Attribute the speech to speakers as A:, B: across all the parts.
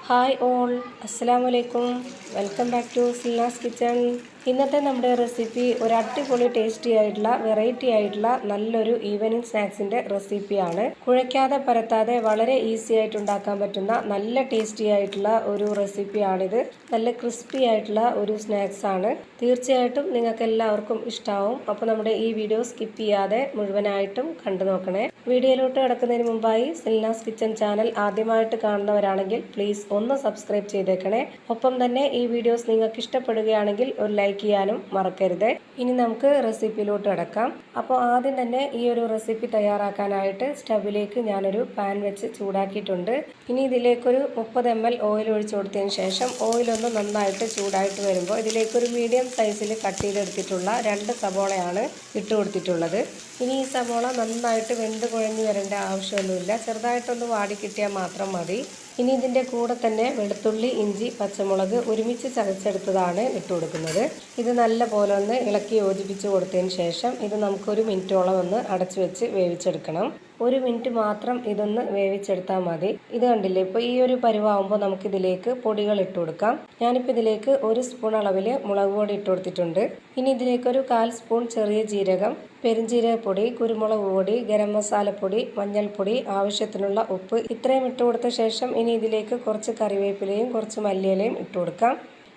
A: Hi all, അസ്സലാമലൈക്കും. Welcome back to സിൽനാസ് kitchen. ഇന്നത്തെ നമ്മുടെ റെസിപ്പി ഒരു അടിപൊളി ടേസ്റ്റി ആയിട്ടുള്ള വെറൈറ്റി ആയിട്ടുള്ള നല്ലൊരു ഈവനിങ് സ്നാക്സിൻ്റെ റെസിപ്പിയാണ്. കുഴയ്ക്കാതെ പരത്താതെ വളരെ ഈസി ആയിട്ട് ഉണ്ടാക്കാൻ പറ്റുന്ന നല്ല ടേസ്റ്റി ആയിട്ടുള്ള ഒരു റെസിപ്പിയാണിത്. നല്ല ക്രിസ്പി ആയിട്ടുള്ള ഒരു സ്നാക്സ് ആണ്. തീർച്ചയായിട്ടും നിങ്ങൾക്ക് എല്ലാവർക്കും ഇഷ്ടമാവും. അപ്പോൾ നമ്മുടെ ഈ വീഡിയോ സ്കിപ്പ് ചെയ്യാതെ മുഴുവനായിട്ടും കണ്ടു നോക്കണേ. വീഡിയോയിലോട്ട് കിടക്കുന്നതിന് മുമ്പായി സിൽനാസ് കിച്ചൺ ചാനൽ ആദ്യമായിട്ട് കാണുന്നവരാണെങ്കിൽ പ്ലീസ് ഒന്ന് സബ്സ്ക്രൈബ് ചെയ്തേക്കണേ. ഒപ്പം തന്നെ ഈ വീഡിയോസ് നിങ്ങൾക്ക് ഇഷ്ടപ്പെടുകയാണെങ്കിൽ ഒരു ലൈക്ക് ചെയ്യാനും മറക്കരുത്. ഇനി നമുക്ക് റെസിപ്പിയിലോട്ട് കിടക്കാം. അപ്പോൾ ആദ്യം തന്നെ ഈ ഒരു റെസിപ്പി തയ്യാറാക്കാനായിട്ട് സ്റ്റവിലേക്ക് ഞാനൊരു പാൻ വെച്ച് ചൂടാക്കിയിട്ടുണ്ട്. ഇനി ഇതിലേക്കൊരു 30 ml ഓയിൽ ഒഴിച്ചു കൊടുത്തതിന് ശേഷം ഓയിലൊന്ന് നന്നായിട്ട് ചൂടായിട്ട് വരുമ്പോൾ ഇതിലേക്കൊരു മീഡിയം സൈസിൽ കട്ട് ചെയ്തെടുത്തിട്ടുള്ള 2 സവോളയാണ് ഇട്ട് കൊടുത്തിട്ടുള്ളത്. ഇനി ഈ സവോള നന്നായിട്ട് വെന്ത് കുഴഞ്ഞു വരേണ്ട ആവശ്യമൊന്നുമില്ല, ചെറുതായിട്ടൊന്ന് വാടി കിട്ടിയാൽ മാത്രം മതി. ഇനി ഇതിൻ്റെ കൂടെ തന്നെ വെളുത്തുള്ളി, ഇഞ്ചി, പച്ചമുളക് ഒരുമിച്ച് ചതച്ചെടുത്തതാണ് ഇട്ട് കൊടുക്കുന്നത്. ഇത് നല്ല പോലെ ഒന്ന് ഇളക്കി യോജിപ്പിച്ച് കൊടുത്തതിന് ശേഷം ഇത് നമുക്കൊരു മിനിറ്റോളം ഒന്ന് അടച്ചു വെച്ച് വേവിച്ചെടുക്കണം. 1 മിനിറ്റ് മാത്രം ഇതൊന്ന് വേവിച്ചെടുത്താൽ മതി. ഇത് കണ്ടില്ലേ, ഇപ്പോൾ ഈ ഒരു പരുവാകുമ്പോൾ നമുക്കിതിലേക്ക് പൊടികൾ ഇട്ട് കൊടുക്കാം. ഞാനിപ്പോൾ ഇതിലേക്ക് 1 സ്പൂൺ അളവിൽ മുളക് പൊടി ഇട്ട് കൊടുത്തിട്ടുണ്ട്. ഇനി ഇതിലേക്കൊരു 1/4 സ്പൂൺ ചെറിയ ജീരകം, പെരുംജീരകപ്പൊടി, കുരുമുളക് പൊടി, ഗരം മസാലപ്പൊടി, മഞ്ഞൾപ്പൊടി, ആവശ്യത്തിനുള്ള ഉപ്പ് ഇത്രയും ഇട്ട് കൊടുത്ത ശേഷം ഇനി ഇതിലേക്ക് കുറച്ച് കറിവേപ്പിലയും കുറച്ച് മല്ലിയിലയും ഇട്ട് കൊടുക്കാം.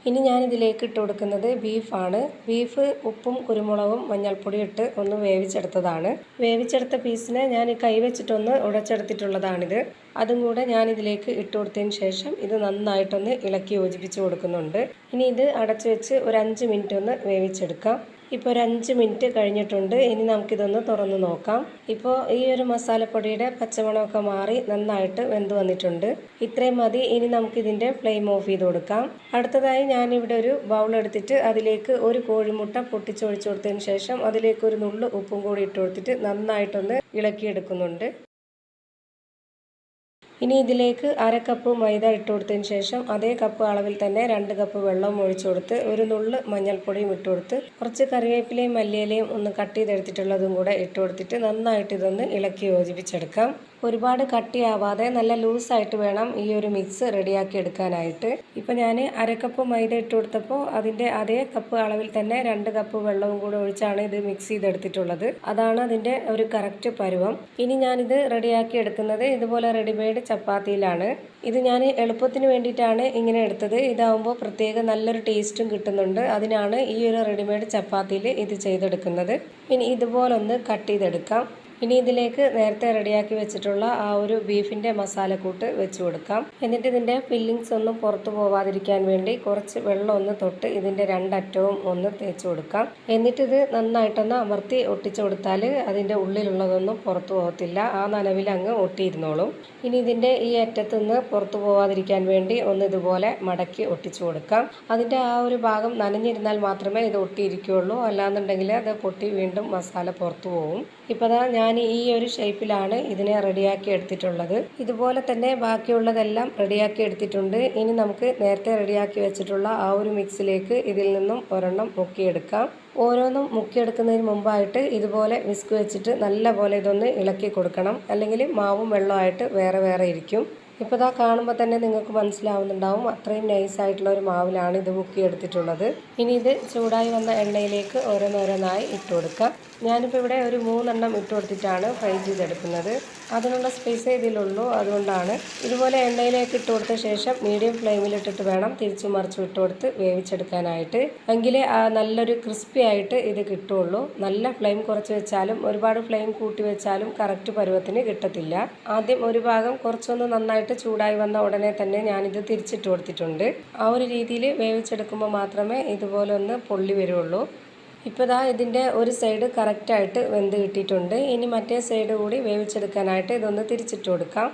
A: ഇനി ഞാനിതിലേക്ക് ഇട്ട് കൊടുക്കുന്നത് ബീഫാണ്. ബീഫ് ഉപ്പും കുരുമുളകും മഞ്ഞൾപ്പൊടി ഇട്ട് ഒന്ന് വേവിച്ചെടുത്തതാണ്. വേവിച്ചെടുത്ത പീസിനെ ഞാൻ കൈവച്ചിട്ടൊന്ന് ഉടച്ചെടുത്തിട്ടുള്ളതാണിത്. അതും കൂടെ ഞാനിതിലേക്ക് ഇട്ട് കൊടുത്തതിന് ശേഷം ഇത് നന്നായിട്ടൊന്ന് ഇളക്കി യോജിപ്പിച്ച് കൊടുക്കുന്നുണ്ട്. ഇനി ഇത് അടച്ചു വെച്ച് ഒരു 5 മിനിറ്റ് ഒന്ന് വേവിച്ചെടുക്കാം. ഇപ്പോൾ ഒരു 5 മിനിറ്റ് കഴിഞ്ഞിട്ടുണ്ട്. ഇനി നമുക്കിതൊന്ന് തുറന്ന് നോക്കാം. ഇപ്പോൾ ഈ ഒരു മസാലപ്പൊടിയുടെ പച്ചമണമൊക്കെ മാറി നന്നായിട്ട് വെന്ത് വന്നിട്ടുണ്ട്. ഇത്രയും മതി. ഇനി നമുക്കിതിൻ്റെ ഫ്ലെയിം ഓഫ് ചെയ്ത് കൊടുക്കാം. അടുത്തതായി ഞാനിവിടെ ഒരു ബൗൾ എടുത്തിട്ട് അതിലേക്ക് ഒരു കോഴിമുട്ട പൊട്ടിച്ചൊഴിച്ച് കൊടുത്തതിന് ശേഷം അതിലേക്ക് ഒരു നുള്ളു ഉപ്പും കൂടി ഇട്ട് കൊടുത്തിട്ട് നന്നായിട്ടൊന്ന് ഇളക്കിയെടുക്കുന്നുണ്ട്. ഇനി ഇതിലേക്ക് 1/2 കപ്പ് മൈദ ഇട്ട് കൊടുത്തതിന് ശേഷം അതേ കപ്പ് അളവിൽ തന്നെ 2 കപ്പ് വെള്ളം ഒഴിച്ചു കൊടുത്ത് ഒരു നുള്ള് മഞ്ഞൾപ്പൊടിയും ഇട്ട് കൊടുത്ത് കുറച്ച് കറിവേപ്പിലയും മല്ലിയിലയും ഒന്ന് കട്ട് ചെയ്തെടുത്തിട്ടുള്ളതും കൂടെ ഇട്ട് കൊടുത്തിട്ട് നന്നായിട്ട് ഇതൊന്ന് ഇളക്കി യോജിപ്പിച്ചെടുക്കാം. ഒരുപാട് കട്ടിയാവാതെ നല്ല ലൂസായിട്ട് വേണം ഈ ഒരു മിക്സ് റെഡിയാക്കി എടുക്കാനായിട്ട്. ഇപ്പോൾ ഞാൻ 1/2 കപ്പ് മൈദ ഇട്ട് കൊടുത്തപ്പോൾ അതിൻ്റെ അതേ കപ്പ് അളവിൽ തന്നെ 2 കപ്പ് വെള്ളവും കൂടെ ഒഴിച്ചാണ് ഇത് മിക്സ് ചെയ്തെടുത്തിട്ടുള്ളത്. അതാണ് അതിൻ്റെ ഒരു കറക്റ്റ് പരുവം. ഇനി ഞാനിത് റെഡിയാക്കി എടുക്കുന്നത് ഇതുപോലെ റെഡിമെയ്ഡ് ചപ്പാത്തിയിലാണ്. ഇത് ഞാൻ എളുപ്പത്തിന് വേണ്ടിയിട്ടാണ് ഇങ്ങനെ എടുത്തത്. ഇതാവുമ്പോൾ പ്രത്യേക നല്ലൊരു ടേസ്റ്റും കിട്ടുന്നുണ്ട്. അതിനാണ് ഈ ഒരു റെഡിമെയ്ഡ് ചപ്പാത്തിയിൽ ഇത് ചെയ്തെടുക്കുന്നത്. ഇനി ഇതുപോലൊന്ന് കട്ട് ചെയ്തെടുക്കാം. ഇനി ഇതിലേക്ക് നേരത്തെ റെഡിയാക്കി വെച്ചിട്ടുള്ള ആ ഒരു ബീഫിൻ്റെ മസാലക്കൂട്ട് വെച്ച് കൊടുക്കാം. എന്നിട്ട് ഇതിൻ്റെ ഫില്ലിങ്സ് ഒന്നും പുറത്തു പോവാതിരിക്കാൻ വേണ്ടി കുറച്ച് വെള്ളം ഒന്ന് തൊട്ട് ഇതിൻ്റെ 2 അറ്റവും ഒന്ന് തേച്ച് കൊടുക്കാം. എന്നിട്ട് ഇത് നന്നായിട്ടൊന്ന് അമർത്തി ഒട്ടിച്ചു കൊടുത്താൽ അതിൻ്റെ ഉള്ളിലുള്ളതൊന്നും പുറത്തു പോകത്തില്ല. ആ നനവിൽ അങ്ങ് ഒട്ടിയിരുന്നോളും. ഇനി ഇതിൻ്റെ ഈ അറ്റത്തുനിന്ന് പുറത്തു പോവാതിരിക്കാൻ വേണ്ടി ഒന്ന് ഇതുപോലെ മടക്കി ഒട്ടിച്ചു കൊടുക്കാം. അതിൻ്റെ ആ ഒരു ഭാഗം നനഞ്ഞിരുന്നാൽ മാത്രമേ ഇത് ഒട്ടിയിരിക്കുകയുള്ളൂ, അല്ലാന്നുണ്ടെങ്കിൽ അത് പൊട്ടി വീണ്ടും മസാല പുറത്തു പോകും. ഇപ്പോൾ ഞാൻ ഈ ഒരു ഷേപ്പിലാണ് ഇതിനെ റെഡിയാക്കി എടുത്തിട്ടുള്ളത്. ഇതുപോലെ തന്നെ ബാക്കിയുള്ളതെല്ലാം റെഡിയാക്കി എടുത്തിട്ടുണ്ട്. ഇനി നമുക്ക് നേരത്തെ റെഡിയാക്കി വെച്ചിട്ടുള്ള ആ ഒരു മിക്സിലേക്ക് ഇതിൽ നിന്നും ഒരെണ്ണം മുക്കിയെടുക്കാം. ഓരോന്നും മുക്കിയെടുക്കുന്നതിന് മുമ്പായിട്ട് ഇതുപോലെ വിസ്ക് വെച്ചിട്ട് നല്ല പോലെ ഇതൊന്ന് ഇളക്കി കൊടുക്കണം, അല്ലെങ്കിൽ മാവും വെള്ളമായിട്ട് വേറെ വേറെ ഇരിക്കും. ഇപ്പോൾ ഇതാ കാണുമ്പോൾ തന്നെ നിങ്ങൾക്ക് മനസ്സിലാവുന്നുണ്ടാവും, അത്രയും നൈസായിട്ടുള്ള ഒരു മാവിലാണ് ഇത് മുക്കിയെടുത്തിട്ടുള്ളത്. ഇനി ഇത് ചൂടായി വന്ന എണ്ണയിലേക്ക് ഓരോന്നോരോന്നായി ഇട്ട് കൊടുക്കാം. ഞാനിപ്പോൾ ഇവിടെ ഒരു 3 എണ്ണം ഇട്ട് കൊടുത്തിട്ടാണ് ഫ്രൈ ചെയ്തെടുക്കുന്നത്. അതിനുള്ള സ്പേസേ ഇതിലുള്ളൂ, അതുകൊണ്ടാണ്. ഇതുപോലെ എണ്ണയിലേക്ക് ഇട്ട് കൊടുത്ത ശേഷം മീഡിയം ഫ്ലെയിമിലിട്ടിട്ട് വേണം തിരിച്ചു മറിച്ചു ഇട്ട് കൊടുത്ത് വേവിച്ചെടുക്കാനായിട്ട്. എങ്കിലേ നല്ലൊരു ക്രിസ്പി ആയിട്ട് ഇത് കിട്ടുള്ളൂ. നല്ല ഫ്ലെയിം കുറച്ച് വെച്ചാലും ഒരുപാട് ഫ്ലെയിം കൂട്ടി വെച്ചാലും കറക്റ്റ് പരുവത്തിന് കിട്ടത്തില്ല. ആദ്യം ഒരു ഭാഗം കുറച്ചൊന്ന് നന്നായിട്ട് ചൂടായി വന്ന ഉടനെ തന്നെ ഞാനിത് തിരിച്ചിട്ട് കൊടുത്തിട്ടുണ്ട്. ആ ഒരു രീതിയിൽ വേവിച്ചെടുക്കുമ്പോൾ മാത്രമേ ഇതുപോലെ ഒന്ന് പൊള്ളി വരുള്ളൂ. ഇപ്പോൾ ദാ ഇതിൻ്റെ ഒരു സൈഡ് കറക്റ്റായിട്ട് വെന്ത് കിട്ടിയിട്ടുണ്ട്. ഇനി മറ്റേ സൈഡ് കൂടി വേവിച്ചെടുക്കാനായിട്ട് ഇതൊന്ന് തിരിച്ചിട്ട് കൊടുക്കാം.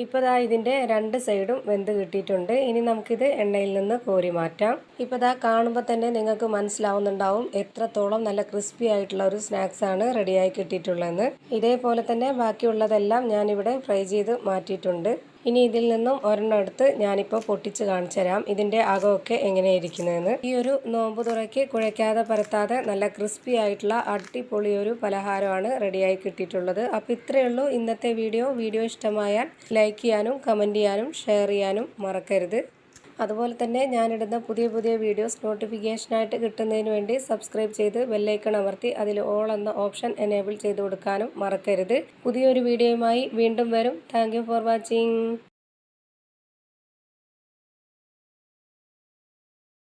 A: ഇപ്പോൾ ദാ ഇതിൻ്റെ 2 സൈഡും വെന്ത് കിട്ടിയിട്ടുണ്ട്. ഇനി നമുക്കിത് എണ്ണയിൽ നിന്ന് കോരി മാറ്റാം. ഇപ്പോൾ ദാ കാണുമ്പോൾ തന്നെ നിങ്ങൾക്ക് മനസ്സിലാവുന്നുണ്ടാവും എത്രത്തോളം നല്ല ക്രിസ്പി ആയിട്ടുള്ള ഒരു സ്നാക്സാണ് റെഡിയായി കിട്ടിയിട്ടുള്ളതെന്ന്. ഇതേപോലെ തന്നെ ബാക്കിയുള്ളതെല്ലാം ഞാനിവിടെ ഫ്രൈ ചെയ്ത് മാറ്റിയിട്ടുണ്ട്. ഇനി ഇതിൽ നിന്നും ഒരെണ്ണം എടുത്ത് ഞാനിപ്പോൾ പൊട്ടിച്ച് കാണിച്ചു തരാം ഇതിൻ്റെ അകമൊക്കെ എങ്ങനെയിരിക്കുന്നതെന്ന്. ഈ ഒരു നോമ്പ് തുറയ്ക്ക് കുഴയ്ക്കാതെ പരത്താതെ നല്ല ക്രിസ്പി ആയിട്ടുള്ള അടിപൊളി ഒരു പലഹാരമാണ് റെഡിയായി കിട്ടിയിട്ടുള്ളത്. അപ്പോൾ ഇത്രയേ ഉള്ളൂ ഇന്നത്തെ വീഡിയോ. വീഡിയോ ഇഷ്ടമായാൽ ലൈക്ക് ചെയ്യാനും കമൻറ്റ് ചെയ്യാനും ഷെയർ ചെയ്യാനും മറക്കരുത്. അതുപോലെ തന്നെ ഞാനിടുന്ന പുതിയ പുതിയ വീഡിയോസ് നോട്ടിഫിക്കേഷനായിട്ട് കിട്ടുന്നതിന് വേണ്ടി സബ്സ്ക്രൈബ് ചെയ്ത് ബെല്ലൈക്കൺ അമർത്തി അതിൽ ഓൾ എന്ന ഓപ്ഷൻ എനേബിൾ ചെയ്ത് കൊടുക്കാനും മറക്കരുത്. പുതിയൊരു വീഡിയോയുമായി വീണ്ടും വരും. Thank you for watching.